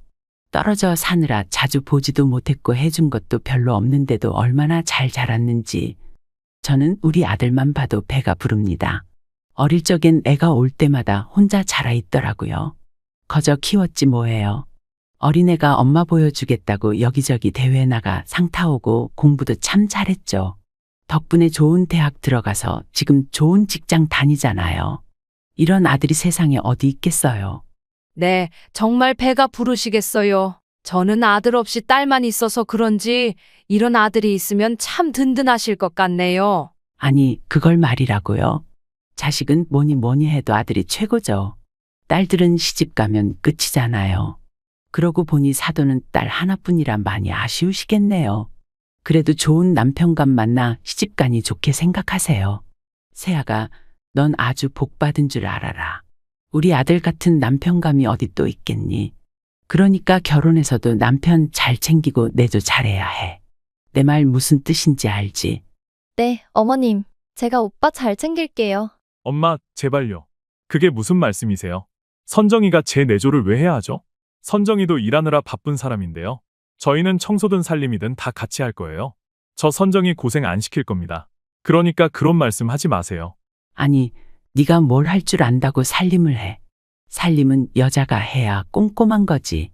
떨어져 사느라 자주 보지도 못했고 해준 것도 별로 없는데도 얼마나 잘 자랐는지. 저는 우리 아들만 봐도 배가 부릅니다. 어릴 적엔 애가 올 때마다 혼자 자라 있더라고요. 거저 키웠지 뭐예요. 어린애가 엄마 보여주겠다고 여기저기 대회 나가 상 타오고 공부도 참 잘했죠. 덕분에 좋은 대학 들어가서 지금 좋은 직장 다니잖아요. 이런 아들이 세상에 어디 있겠어요. 네, 정말 배가 부르시겠어요. 저는 아들 없이 딸만 있어서 그런지 이런 아들이 있으면 참 든든하실 것 같네요. 아니, 그걸 말이라고요. 자식은 뭐니 해도 아들이 최고죠. 딸들은 시집 가면 끝이잖아요. 그러고 보니 사돈은 딸 하나뿐이라 많이 아쉬우시겠네요. 그래도 좋은 남편감 만나 시집가니 좋게 생각하세요. 세아가, 넌 아주 복받은 줄 알아라. 우리 아들 같은 남편감이 어디 또 있겠니? 그러니까 결혼해서도 남편 잘 챙기고 내조 잘해야 해. 내 말 무슨 뜻인지 알지? 네, 어머님. 제가 오빠 잘 챙길게요. 엄마, 제발요. 그게 무슨 말씀이세요? 선정이가 제 내조를 왜 해야 하죠? 선정이도 일하느라 바쁜 사람인데요. 저희는 청소든 살림이든 다 같이 할 거예요. 저 선정이 고생 안 시킬 겁니다. 그러니까 그런 말씀 하지 마세요. 아니, 네가 뭘 할 줄 안다고 살림을 해. 살림은 여자가 해야 꼼꼼한 거지.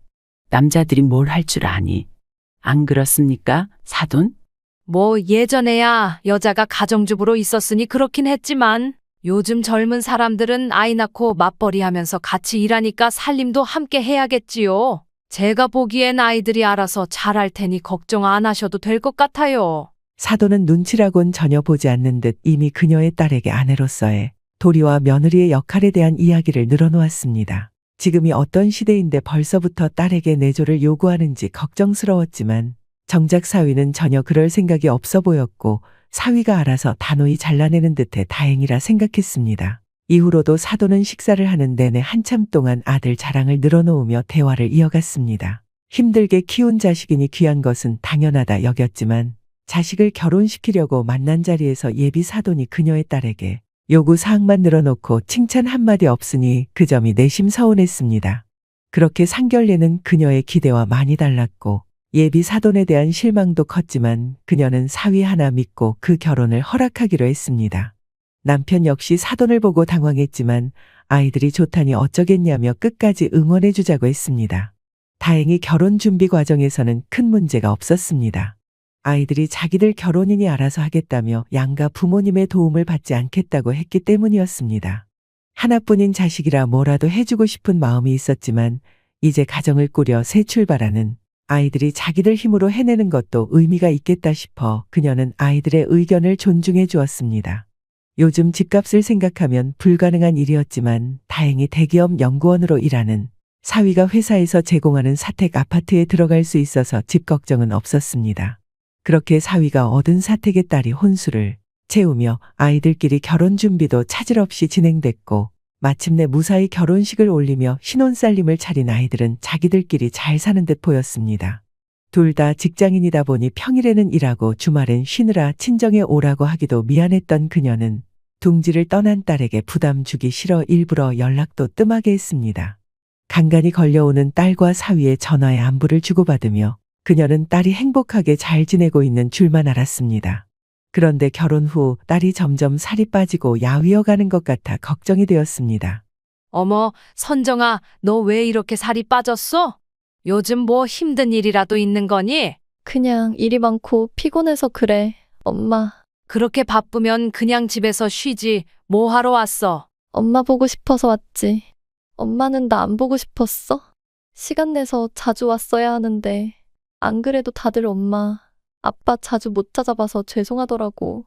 남자들이 뭘 할 줄 아니. 안 그렇습니까, 사돈? 뭐 예전에야 여자가 가정주부로 있었으니 그렇긴 했지만 요즘 젊은 사람들은 아이 낳고 맞벌이 하면서 같이 일하니까 살림도 함께 해야겠지요. 제가 보기엔 아이들이 알아서 잘할 테니 걱정 안 하셔도 될 것 같아요. 사돈은 눈치라곤 전혀 보지 않는 듯 이미 그녀의 딸에게 아내로서의 도리와 며느리의 역할에 대한 이야기를 늘어놓았습니다. 지금이 어떤 시대인데 벌써부터 딸에게 내조를 요구하는지 걱정스러웠지만 정작 사위는 전혀 그럴 생각이 없어 보였고 사위가 알아서 단호히 잘라내는 듯해 다행이라 생각했습니다. 이후로도 사돈은 식사를 하는 내내 한참 동안 아들 자랑을 늘어놓으며 대화를 이어갔습니다. 힘들게 키운 자식이니 귀한 것은 당연하다 여겼지만 자식을 결혼시키려고 만난 자리에서 예비 사돈이 그녀의 딸에게 요구 사항만 늘어놓고 칭찬 한마디 없으니 그 점이 내심 서운했습니다. 그렇게 상결례는 그녀의 기대와 많이 달랐고 예비 사돈에 대한 실망도 컸지만 그녀는 사위 하나 믿고 그 결혼을 허락하기로 했습니다. 남편 역시 사돈을 보고 당황했지만 아이들이 좋다니 어쩌겠냐며 끝까지 응원해 주자고 했습니다. 다행히 결혼 준비 과정에서는 큰 문제가 없었습니다. 아이들이 자기들 결혼이니 알아서 하겠다며 양가 부모님의 도움을 받지 않겠다고 했기 때문이었습니다. 하나뿐인 자식이라 뭐라도 해주고 싶은 마음이 있었지만 이제 가정을 꾸려 새 출발하는 아이들이 자기들 힘으로 해내는 것도 의미가 있겠다 싶어 그녀는 아이들의 의견을 존중해 주었습니다. 요즘 집값을 생각하면 불가능한 일이었지만 다행히 대기업 연구원으로 일하는 사위가 회사에서 제공하는 사택 아파트에 들어갈 수 있어서 집 걱정은 없었습니다. 그렇게 사위가 얻은 사택의 딸이 혼수를 채우며 아이들끼리 결혼 준비도 차질 없이 진행됐고 마침내 무사히 결혼식을 올리며 신혼살림을 차린 아이들은 자기들끼리 잘 사는 듯 보였습니다. 둘 다 직장인이다 보니 평일에는 일하고 주말엔 쉬느라 친정에 오라고 하기도 미안했던 그녀는 둥지를 떠난 딸에게 부담 주기 싫어 일부러 연락도 뜸하게 했습니다. 간간히 걸려오는 딸과 사위의 전화에 안부를 주고받으며 그녀는 딸이 행복하게 잘 지내고 있는 줄만 알았습니다. 그런데 결혼 후 딸이 점점 살이 빠지고 야위어 가는 것 같아 걱정이 되었습니다. 어머, 선정아, 너 왜 이렇게 살이 빠졌어? 요즘 뭐 힘든 일이라도 있는 거니? 그냥 일이 많고 피곤해서 그래. 엄마, 그렇게 바쁘면 그냥 집에서 쉬지. 뭐 하러 왔어? 엄마 보고 싶어서 왔지. 엄마는 나 안 보고 싶었어? 시간 내서 자주 왔어야 하는데. 안 그래도 다들 엄마, 아빠 자주 못 찾아봐서 죄송하더라고.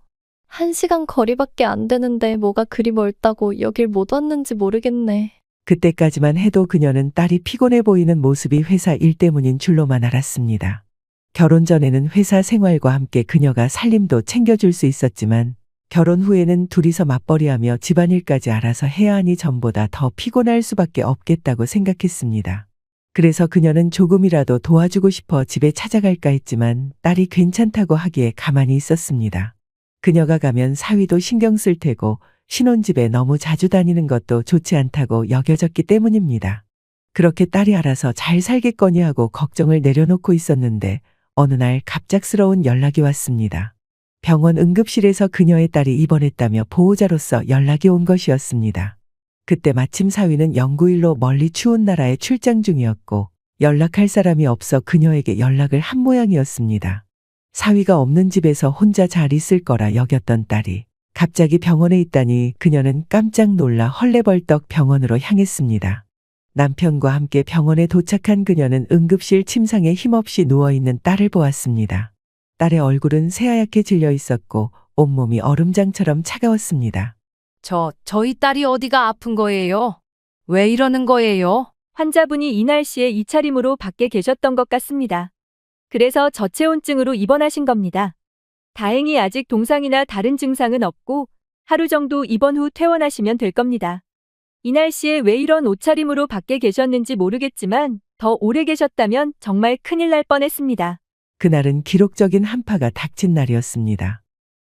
1시간 거리밖에 안 되는데 뭐가 그리 멀다고 여길 못 왔는지 모르겠네. 그때까지만 해도 그녀는 딸이 피곤해 보이는 모습이 회사 일 때문인 줄로만 알았습니다. 결혼 전에는 회사 생활과 함께 그녀가 살림도 챙겨줄 수 있었지만 결혼 후에는 둘이서 맞벌이하며 집안일까지 알아서 해야 하니 전보다 더 피곤할 수밖에 없겠다고 생각했습니다. 그래서 그녀는 조금이라도 도와주고 싶어 집에 찾아갈까 했지만 딸이 괜찮다고 하기에 가만히 있었습니다. 그녀가 가면 사위도 신경 쓸 테고 신혼집에 너무 자주 다니는 것도 좋지 않다고 여겨졌기 때문입니다. 그렇게 딸이 알아서 잘 살겠거니 하고 걱정을 내려놓고 있었는데 어느 날 갑작스러운 연락이 왔습니다. 병원 응급실에서 그녀의 딸이 입원했다며 보호자로서 연락이 온 것이었습니다. 그때 마침 사위는 연구일로 멀리 추운 나라에 출장 중이었고 연락할 사람이 없어 그녀에게 연락을 한 모양이었습니다. 사위가 없는 집에서 혼자 잘 있을 거라 여겼던 딸이 갑자기 병원에 있다니 그녀는 깜짝 놀라 헐레벌떡 병원으로 향했습니다. 남편과 함께 병원에 도착한 그녀는 응급실 침상에 힘없이 누워있는 딸을 보았습니다. 딸의 얼굴은 새하얗게 질려 있었고 온몸이 얼음장처럼 차가웠습니다. 저희 딸이 어디가 아픈 거예요? 왜 이러는 거예요? 환자분이 이 날씨에 이 차림으로 밖에 계셨던 것 같습니다. 그래서 저체온증으로 입원하신 겁니다. 다행히 아직 동상이나 다른 증상은 없고 하루 정도 입원 후 퇴원하시면 될 겁니다. 이 날씨에 왜 이런 옷차림으로 밖에 계셨는지 모르겠지만 더 오래 계셨다면 정말 큰일 날 뻔했습니다. 그날은 기록적인 한파가 닥친 날이었습니다.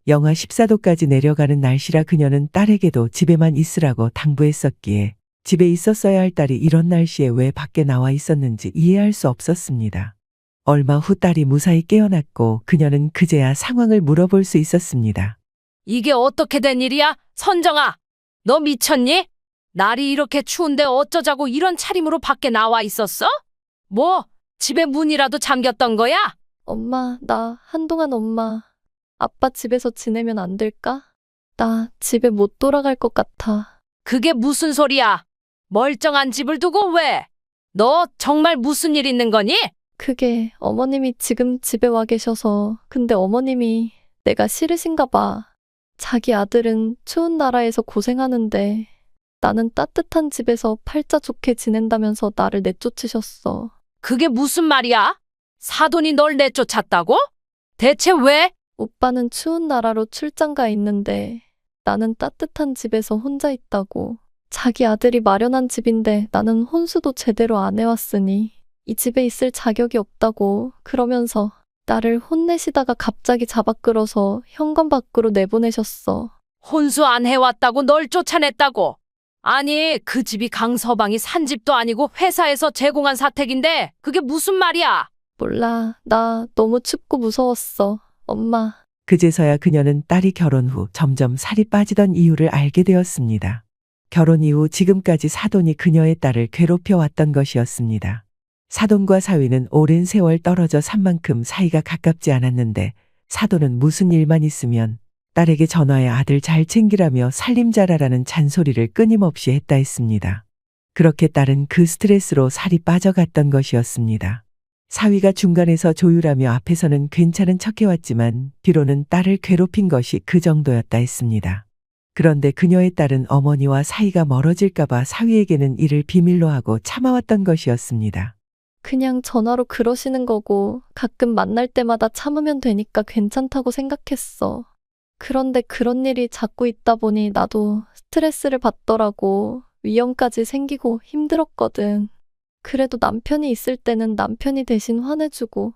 영하 14도까지 내려가는 날씨라 그녀는 딸에게도 집에만 있으라고 당부했었기에 집에 있었어야 할 딸이 이런 날씨에 왜 밖에 나와 있었는지 이해할 수 없었습니다. 얼마 후 딸이 무사히 깨어났고 그녀는 그제야 상황을 물어볼 수 있었습니다. 이게 어떻게 된 일이야? 선정아, 너 미쳤니? 날이 이렇게 추운데 어쩌자고 이런 차림으로 밖에 나와 있었어? 뭐, 집에 문이라도 잠겼던 거야? 엄마, 나 한동안 엄마, 아빠 집에서 지내면 안 될까? 나 집에 못 돌아갈 것 같아. 그게 무슨 소리야? 멀쩡한 집을 두고 왜? 너 정말 무슨 일 있는 거니? 그게 어머님이 지금 집에 와 계셔서 근데 어머님이 내가 싫으신가 봐. 자기 아들은 추운 나라에서 고생하는데 나는 따뜻한 집에서 팔자 좋게 지낸다면서 나를 내쫓으셨어. 그게 무슨 말이야? 사돈이 널 내쫓았다고? 대체 왜? 오빠는 추운 나라로 출장 가 있는데 나는 따뜻한 집에서 혼자 있다고. 자기 아들이 마련한 집인데 나는 혼수도 제대로 안 해왔으니 이 집에 있을 자격이 없다고 그러면서 나를 혼내시다가 갑자기 잡아 끌어서 현관 밖으로 내보내셨어. 혼수 안 해왔다고 널 쫓아냈다고? 아니, 그 집이 강서방이 산 집도 아니고 회사에서 제공한 사택인데 그게 무슨 말이야? 몰라. 나 너무 춥고 무서웠어. 엄마. 그제서야 그녀는 딸이 결혼 후 점점 살이 빠지던 이유를 알게 되었습니다. 결혼 이후 지금까지 사돈이 그녀의 딸을 괴롭혀 왔던 것이었습니다. 사돈과 사위는 오랜 세월 떨어져 산 만큼 사이가 가깝지 않았는데 사돈은 무슨 일만 있으면 딸에게 전화해 아들 잘 챙기라며 살림 잘하라는 잔소리를 끊임없이 했다 했습니다. 그렇게 딸은 그 스트레스로 살이 빠져갔던 것이었습니다. 사위가 중간에서 조율하며 앞에서는 괜찮은 척해왔지만 뒤로는 딸을 괴롭힌 것이 그 정도였다 했습니다. 그런데 그녀의 딸은 어머니와 사이가 멀어질까봐 사위에게는 이를 비밀로 하고 참아왔던 것이었습니다. 그냥 전화로 그러시는 거고 가끔 만날 때마다 참으면 되니까 괜찮다고 생각했어. 그런데 그런 일이 자꾸 있다 보니 나도 스트레스를 받더라고. 위험까지 생기고 힘들었거든. 그래도 남편이 있을 때는 남편이 대신 화내주고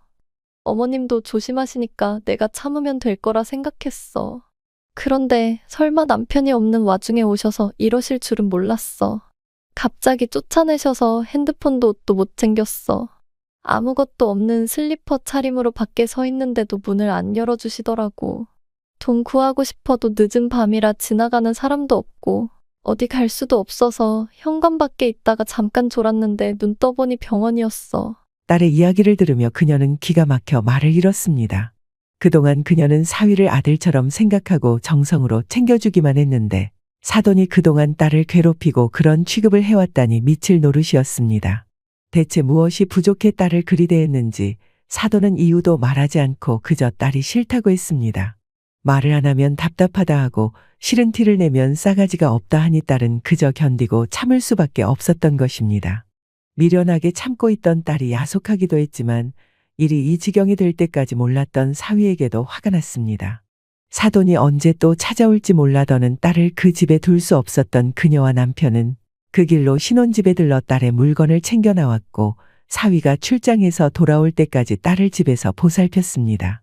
어머님도 조심하시니까 내가 참으면 될 거라 생각했어. 그런데 설마 남편이 없는 와중에 오셔서 이러실 줄은 몰랐어. 갑자기 쫓아내셔서 핸드폰도 옷도 못 챙겼어. 아무것도 없는 슬리퍼 차림으로 밖에 서 있는데도 문을 안 열어주시더라고. 돈 구하고 싶어도 늦은 밤이라 지나가는 사람도 없고 어디 갈 수도 없어서 현관 밖에 있다가 잠깐 졸았는데 눈 떠보니 병원이었어. 딸의 이야기를 들으며 그녀는 기가 막혀 말을 잃었습니다. 그동안 그녀는 사위를 아들처럼 생각하고 정성으로 챙겨주기만 했는데 사돈이 그동안 딸을 괴롭히고 그런 취급을 해왔다니 미칠 노릇이었습니다. 대체 무엇이 부족해 딸을 그리 대했는지 사돈은 이유도 말하지 않고 그저 딸이 싫다고 했습니다. 말을 안 하면 답답하다 하고 싫은 티를 내면 싸가지가 없다 하니 딸은 그저 견디고 참을 수밖에 없었던 것입니다. 미련하게 참고 있던 딸이 야속하기도 했지만 일이 이 지경이 될 때까지 몰랐던 사위에게도 화가 났습니다. 사돈이 언제 또 찾아올지 몰라더는 딸을 그 집에 둘 수 없었던 그녀와 남편은 그 길로 신혼집에 들러 딸의 물건을 챙겨 나왔고 사위가 출장해서 돌아올 때까지 딸을 집에서 보살폈습니다.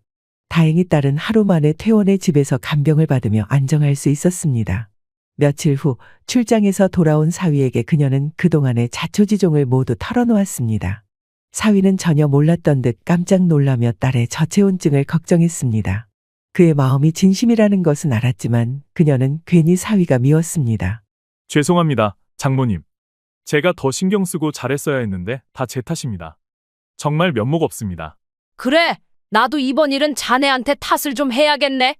다행히 딸은 하루 만에 퇴원해 집에서 간병을 받으며 안정할 수 있었습니다. 며칠 후 출장에서 돌아온 사위에게 그녀는 그동안의 자초지종을 모두 털어놓았습니다. 사위는 전혀 몰랐던 듯 깜짝 놀라며 딸의 저체온증을 걱정했습니다. 그의 마음이 진심이라는 것은 알았지만 그녀는 괜히 사위가 미웠습니다. 죄송합니다, 장모님. 제가 더 신경 쓰고 잘했어야 했는데 다 제 탓입니다. 정말 면목 없습니다. 그래, 나도 이번 일은 자네한테 탓을 좀 해야겠네.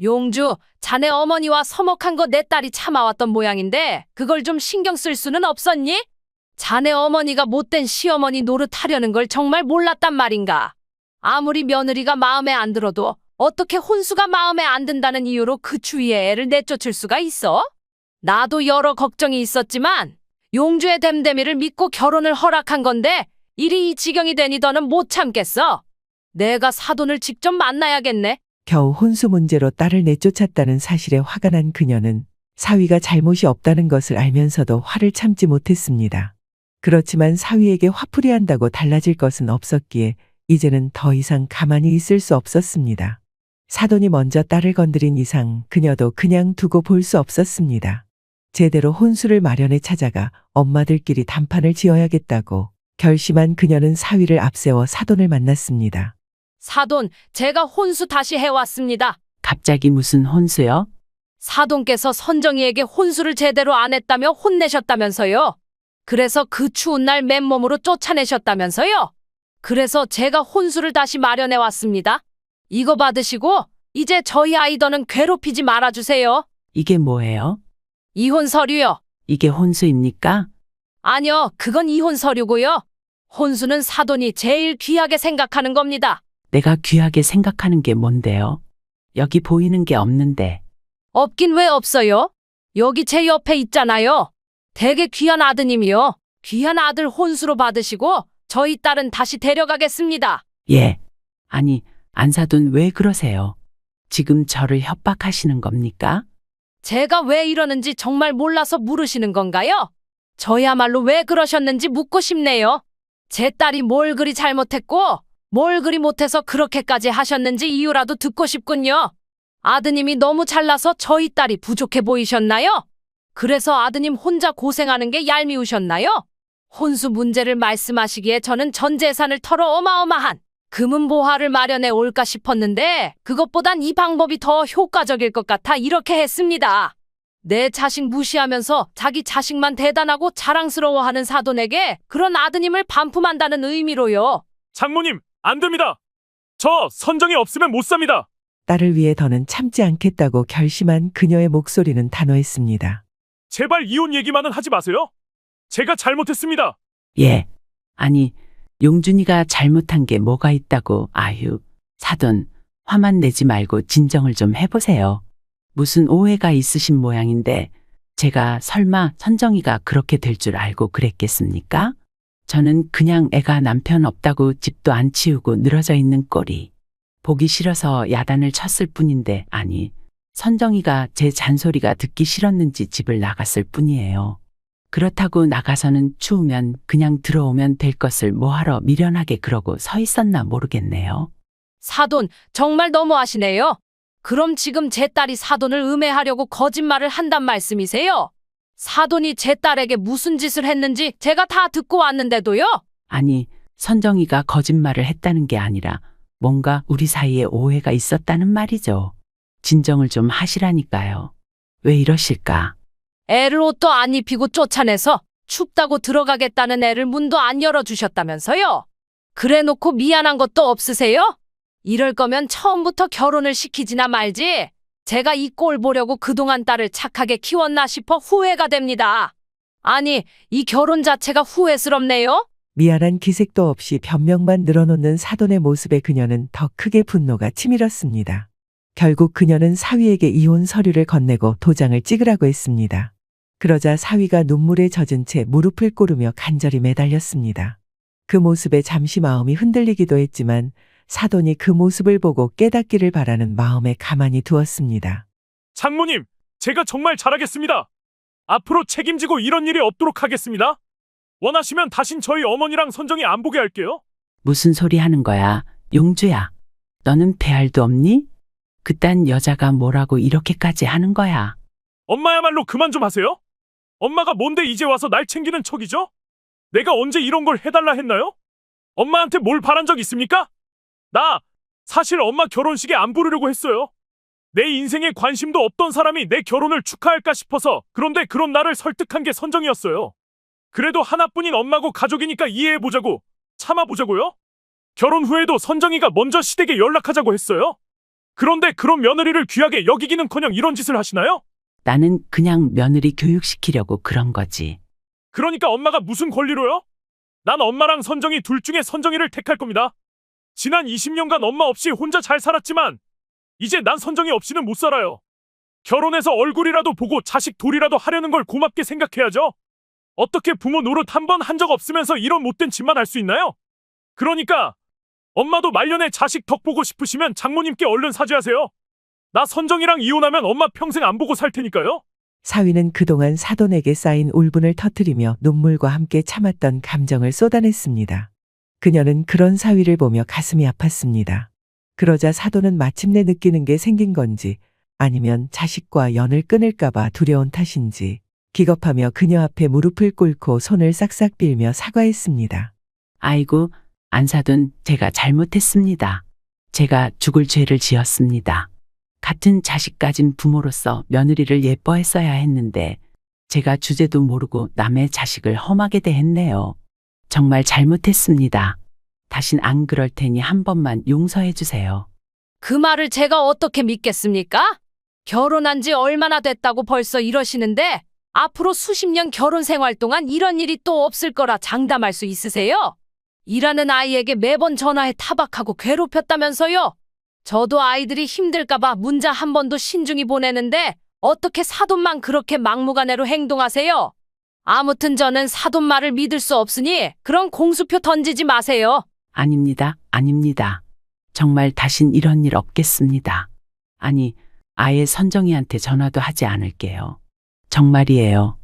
용주, 자네 어머니와 서먹한 거 내 딸이 참아왔던 모양인데 그걸 좀 신경 쓸 수는 없었니? 자네 어머니가 못된 시어머니 노릇하려는 걸 정말 몰랐단 말인가? 아무리 며느리가 마음에 안 들어도 어떻게 혼수가 마음에 안 든다는 이유로 그 주위에 애를 내쫓을 수가 있어? 나도 여러 걱정이 있었지만 용주의 댐댐이를 믿고 결혼을 허락한 건데 일이 이 지경이 되니 더는 못 참겠어. 내가 사돈을 직접 만나야겠네. 겨우 혼수 문제로 딸을 내쫓았다는 사실에 화가 난 그녀는 사위가 잘못이 없다는 것을 알면서도 화를 참지 못했습니다. 그렇지만 사위에게 화풀이한다고 달라질 것은 없었기에 이제는 더 이상 가만히 있을 수 없었습니다. 사돈이 먼저 딸을 건드린 이상 그녀도 그냥 두고 볼 수 없었습니다. 제대로 혼수를 마련해 찾아가 엄마들끼리 단판을 지어야겠다고 결심한 그녀는 사위를 앞세워 사돈을 만났습니다. 사돈, 제가 혼수 다시 해왔습니다. 갑자기 무슨 혼수요? 사돈께서 선정이에게 혼수를 제대로 안 했다며 혼내셨다면서요. 그래서 그 추운 날 맨몸으로 쫓아내셨다면서요. 그래서 제가 혼수를 다시 마련해 왔습니다. 이거 받으시고 이제 저희 아이더는 괴롭히지 말아주세요. 이게 뭐예요? 이혼 서류요. 이게 혼수입니까? 아니요, 그건 이혼 서류고요. 혼수는 사돈이 제일 귀하게 생각하는 겁니다. 내가 귀하게 생각하는 게 뭔데요? 여기 보이는 게 없는데. 없긴 왜 없어요? 여기 제 옆에 있잖아요. 되게 귀한 아드님이요. 귀한 아들 혼수로 받으시고 저희 딸은 다시 데려가겠습니다. 예. 아니, 안사돈 왜 그러세요? 지금 저를 협박하시는 겁니까? 제가 왜 이러는지 정말 몰라서 물으시는 건가요? 저야말로 왜 그러셨는지 묻고 싶네요. 제 딸이 뭘 그리 잘못했고 뭘 그리 못해서 그렇게까지 하셨는지 이유라도 듣고 싶군요. 아드님이 너무 잘나서 저희 딸이 부족해 보이셨나요? 그래서 아드님 혼자 고생하는 게 얄미우셨나요? 혼수 문제를 말씀하시기에 저는 전 재산을 털어 어마어마한 금은보화를 마련해 올까 싶었는데 그것보단 이 방법이 더 효과적일 것 같아 이렇게 했습니다. 내 자식 무시하면서 자기 자식만 대단하고 자랑스러워하는 사돈에게 그런 아드님을 반품한다는 의미로요. 장모님, 안 됩니다. 저 선정이 없으면 못 삽니다. 딸을 위해 더는 참지 않겠다고 결심한 그녀의 목소리는 단호했습니다. 제발 이혼 얘기만은 하지 마세요. 제가 잘못했습니다. 예. 아니, 용준이가 잘못한 게 뭐가 있다고. 아휴, 사돈, 화만 내지 말고 진정을 좀 해보세요. 무슨 오해가 있으신 모양인데 제가 설마 선정이가 그렇게 될 줄 알고 그랬겠습니까? 저는 그냥 애가 남편 없다고 집도 안 치우고 늘어져 있는 꼴이 보기 싫어서 야단을 쳤을 뿐인데, 아니, 선정이가 제 잔소리가 듣기 싫었는지 집을 나갔을 뿐이에요. 그렇다고 나가서는 추우면 그냥 들어오면 될 것을 뭐하러 미련하게 그러고 서 있었나 모르겠네요. 사돈, 정말 너무하시네요. 그럼 지금 제 딸이 사돈을 음해하려고 거짓말을 한단 말씀이세요? 사돈이 제 딸에게 무슨 짓을 했는지 제가 다 듣고 왔는데도요? 아니, 선정이가 거짓말을 했다는 게 아니라 뭔가 우리 사이에 오해가 있었다는 말이죠. 진정을 좀 하시라니까요. 왜 이러실까? 애를 옷도 안 입히고 쫓아내서 춥다고 들어가겠다는 애를 문도 안 열어주셨다면서요? 그래놓고 미안한 것도 없으세요? 이럴 거면 처음부터 결혼을 시키지나 말지. 제가 이 꼴 보려고 그동안 딸을 착하게 키웠나 싶어 후회가 됩니다. 아니, 이 결혼 자체가 후회스럽네요? 미안한 기색도 없이 변명만 늘어놓는 사돈의 모습에 그녀는 더 크게 분노가 치밀었습니다. 결국 그녀는 사위에게 이혼 서류를 건네고 도장을 찍으라고 했습니다. 그러자 사위가 눈물에 젖은 채 무릎을 꿇으며 간절히 매달렸습니다. 그 모습에 잠시 마음이 흔들리기도 했지만 사돈이 그 모습을 보고 깨닫기를 바라는 마음에 가만히 두었습니다. 장모님, 제가 정말 잘하겠습니다. 앞으로 책임지고 이런 일이 없도록 하겠습니다. 원하시면 다신 저희 어머니랑 선정이 안 보게 할게요. 무슨 소리 하는 거야? 용주야, 너는 배알도 없니? 그딴 여자가 뭐라고 이렇게까지 하는 거야? 엄마야말로 그만 좀 하세요. 엄마가 뭔데 이제 와서 날 챙기는 척이죠? 내가 언제 이런 걸 해달라 했나요? 엄마한테 뭘 바란 적 있습니까? 나 사실 엄마 결혼식에 안 부르려고 했어요. 내 인생에 관심도 없던 사람이 내 결혼을 축하할까 싶어서. 그런데 그런 나를 설득한 게 선정이었어요. 그래도 하나뿐인 엄마고 가족이니까 이해해보자고, 참아보자고요. 결혼 후에도 선정이가 먼저 시댁에 연락하자고 했어요. 그런데 그런 며느리를 귀하게 여기기는커녕 이런 짓을 하시나요? 나는 그냥 며느리 교육시키려고 그런 거지. 그러니까 엄마가 무슨 권리로요? 난 엄마랑 선정이 둘 중에 선정이를 택할 겁니다. 지난 20년간 엄마 없이 혼자 잘 살았지만 이제 난 선정이 없이는 못 살아요. 결혼해서 얼굴이라도 보고 자식 둘이라도 하려는 걸 고맙게 생각해야죠. 어떻게 부모 노릇 한 번 한 적 없으면서 이런 못된 짓만 할 수 있나요? 그러니까 엄마도 말년에 자식 덕 보고 싶으시면 장모님께 얼른 사죄하세요. 나 선정이랑 이혼하면 엄마 평생 안 보고 살 테니까요. 사위는 그동안 사돈에게 쌓인 울분을 터뜨리며 눈물과 함께 참았던 감정을 쏟아냈습니다. 그녀는 그런 사위를 보며 가슴이 아팠습니다. 그러자 사돈은 마침내 느끼는 게 생긴 건지 아니면 자식과 연을 끊을까봐 두려운 탓인지 기겁하며 그녀 앞에 무릎을 꿇고 손을 싹싹 빌며 사과했습니다. 아이고, 안사돈, 제가 잘못했습니다. 제가 죽을 죄를 지었습니다. 같은 자식 가진 부모로서 며느리를 예뻐했어야 했는데 제가 주제도 모르고 남의 자식을 험하게 대했네요. 정말 잘못했습니다. 다신 안 그럴 테니 한 번만 용서해 주세요. 그 말을 제가 어떻게 믿겠습니까? 결혼한 지 얼마나 됐다고 벌써 이러시는데 앞으로 수십 년 결혼 생활 동안 이런 일이 또 없을 거라 장담할 수 있으세요? 일하는 아이에게 매번 전화해 타박하고 괴롭혔다면서요? 저도 아이들이 힘들까봐 문자 한 번도 신중히 보내는데 어떻게 사돈만 그렇게 막무가내로 행동하세요? 아무튼 저는 사돈 말을 믿을 수 없으니 그런 공수표 던지지 마세요. 아닙니다. 아닙니다. 정말 다신 이런 일 없겠습니다. 아니, 아예 선정이한테 전화도 하지 않을게요. 정말이에요.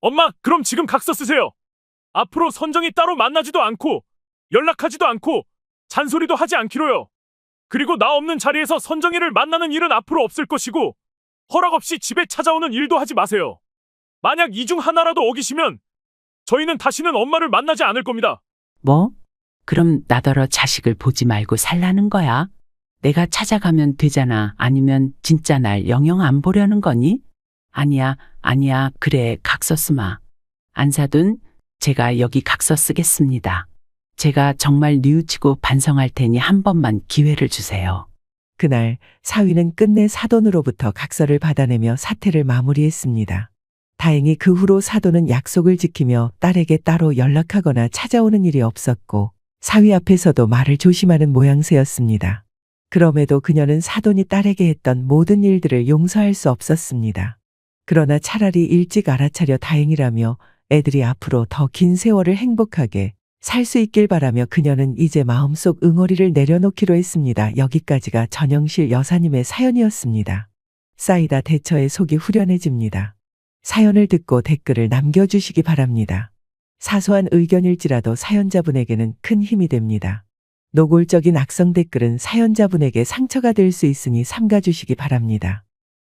엄마, 그럼 지금 각서 쓰세요. 앞으로 선정이 따로 만나지도 않고 연락하지도 않고 잔소리도 하지 않기로요. 그리고 나 없는 자리에서 선정이를 만나는 일은 앞으로 없을 것이고 허락 없이 집에 찾아오는 일도 하지 마세요. 만약 이 중 하나라도 어기시면 저희는 다시는 엄마를 만나지 않을 겁니다. 뭐? 그럼 나더러 자식을 보지 말고 살라는 거야? 내가 찾아가면 되잖아. 아니면 진짜 날 영영 안 보려는 거니? 아니야, 아니야. 그래, 각서 쓰마. 안사돈, 제가 여기 각서 쓰겠습니다. 제가 정말 뉘우치고 반성할 테니 한 번만 기회를 주세요. 그날 사위는 끝내 사돈으로부터 각서를 받아내며 사태를 마무리했습니다. 다행히 그 후로 사돈은 약속을 지키며 딸에게 따로 연락하거나 찾아오는 일이 없었고 사위 앞에서도 말을 조심하는 모양새였습니다. 그럼에도 그녀는 사돈이 딸에게 했던 모든 일들을 용서할 수 없었습니다. 그러나 차라리 일찍 알아차려 다행이라며 애들이 앞으로 더 긴 세월을 행복하게 살 수 있길 바라며 그녀는 이제 마음속 응어리를 내려놓기로 했습니다. 여기까지가 전영실 여사님의 사연이었습니다. 쌓이다 대처에 속이 후련해집니다. 사연을 듣고 댓글을 남겨주시기 바랍니다. 사소한 의견일지라도 사연자분에게는 큰 힘이 됩니다. 노골적인 악성 댓글은 사연자분에게 상처가 될 수 있으니 삼가주시기 바랍니다.